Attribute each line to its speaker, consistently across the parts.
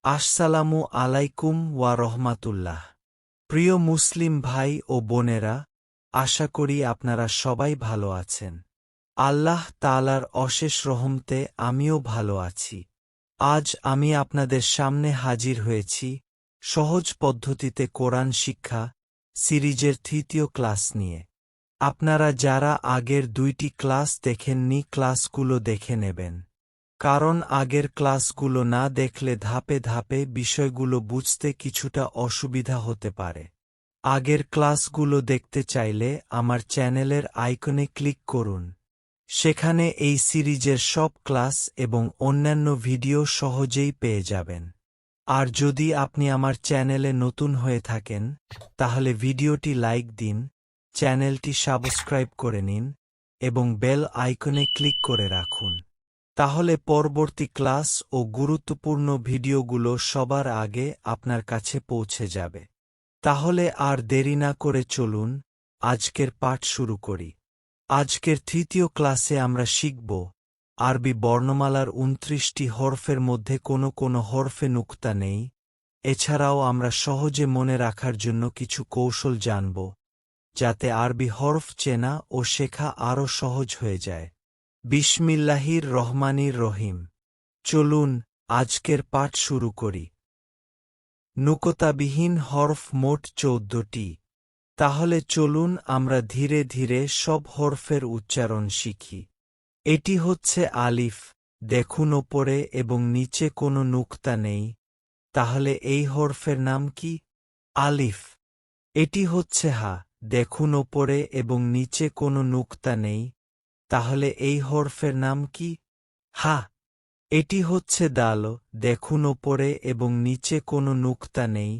Speaker 1: আসসালামু আলাইকুম ওয়া রহমাতুল্লাহ। প্রিয় মুসলিম ভাই ও বোনেরা, আশা করি আপনারা সবাই ভালো আছেন। আল্লাহ তাআলার অশেষ রহমতে আমিও ভালো আছি। আজ আমি আপনাদের সামনে হাজির হয়েছি সহজ পদ্ধতিতে কোরআন শিক্ষা সিরিজের ৩য় ক্লাস নিয়ে। আপনারা যারা আগের ২টি ক্লাস দেখেননি ক্লাসগুলো দেখে নেবেন, কারণ আগের ক্লাসগুলো না দেখলে ধাপে ধাপে বিষয়গুলো বুঝতে কিছুটা অসুবিধা হতে পারে। আগের ক্লাসগুলো দেখতে চাইলে আমার চ্যানেলের আইকনে ক্লিক করুন। সেখানে এই সিরিজের সব ক্লাস এবং অন্যান্য ভিডিও সহজেই পেয়ে যাবেন। আর যদি আপনি আমার চ্যানেলে নতুন হয়ে থাকেন, তাহলে ভিডিওটি লাইক দিন, চ্যানেলটি সাবস্ক্রাইব করে নিন এবং বেল আইকনে ক্লিক করে রাখুন। তাহলে পরবর্তী ক্লাস ও গুরুত্বপূর্ণ ভিডিওগুলো সবার আগে আপনার কাছে পৌঁছে যাবে। তাহলে আর দেরি না করে চলুন আজকের পাঠ শুরু করি। আজকের ৩য় ক্লাসে আমরা শিখব আরবি বর্ণমালার ২৯টি হরফের মধ্যে কোনো হরফে নুক্তা নেই। এছাড়াও আমরা সহজে মনে রাখার জন্য কিছু কৌশল জানব, যাতে আরবি হরফ চেনা ও শেখা আরও সহজ হয়ে যায়। বিসমিল্লাহির রহমানির রহিম। চলুন আজকের পাঠ শুরু করি। নুকতাবিহীন হরফ মোট ১৪টি। তাহলে চলুন আমরা ধীরে ধীরে সব হরফের উচ্চারণ শিখি। এটি হচ্ছে আলিফ, দেখুন ওপরে এবং নিচে কোনো নুকতা নেই, তাহলে এই হরফের নাম কি? আলিফ। এটি হচ্ছে হা, দেখুন ওপরে এবং নিচে কোনো নুকতা নেই, তাহলে এই হরফের নাম কি? হা। এটি হচ্ছে দাল, দেখুন ওপরে এবং নিচে কোনো নুকতা নেই,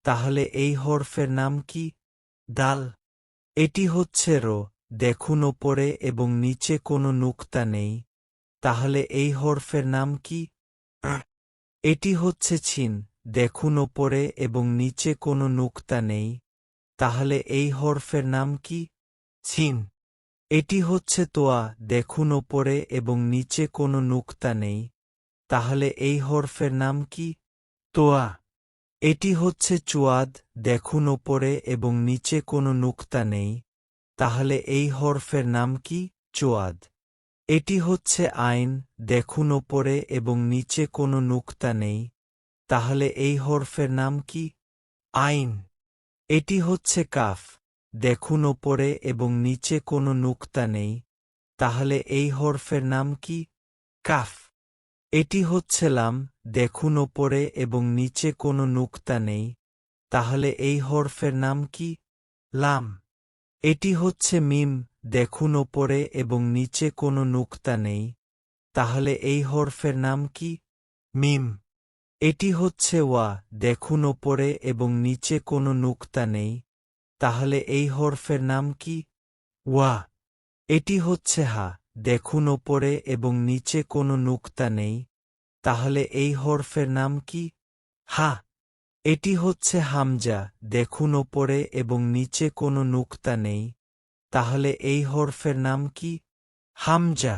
Speaker 1: তাহলে এই হরফের নাম কি? দাল। এটি হচ্ছে র, দেখুন ওপরে এবং নিচে কোনো নুকতা নেই, তাহলে এই হরফের নাম কি? এটি হচ্ছে ছিন, দেখুন ওপরে এবং নিচে কোনো নুকতা নেই, তাহলে এই হরফের নাম কি? ছিন। এটি হচ্ছে তোয়া, দেখুন ওপরে এবং নিচে কোনো নুকতা নেই, তাহলে এই হরফের নাম কি? তোয়া। এটি হচ্ছে চুয়াদ, দেখুন ওপরে এবং নিচে কোনো নুকতা নেই, তাহলে এই হরফের নাম কি? চোয়াদ। এটি হচ্ছে আইন, দেখুন ওপরে এবং নিচে কোনো নুকতা নেই, তাহলে এই হরফের নাম কি? আইন। এটি হচ্ছে কাফ, দেখুন ওপরে এবং নিচে কোনো নুকতা নেই, তাহলে এই হরফের নাম কি? কাফ। এটি হচ্ছে লাম, দেখুন ওপরে এবং নিচে কোনো নুকতা নেই, তাহলে এই হরফের নাম কি? লাম। এটি হচ্ছে মিম, দেখুন ওপরে এবং নিচে কোনো নুকতা নেই, তাহলে এই হরফের নাম কি? মিম। এটি হচ্ছে ওয়া, দেখুন ওপরে এবং নিচে কোনো নুকতা নেই, তাহলে এই হরফের নাম কি? ওয়া। এটি হচ্ছে হা, দেখুন ওপরে এবং নিচে কোনো নুকতা নেই, তাহলে এই হরফের নাম কি? হা। এটি হচ্ছে হামজা, দেখুন ওপরে এবং নিচে কোনো নুকতা নেই, তাহলে এই হরফের নাম কি? হামজা।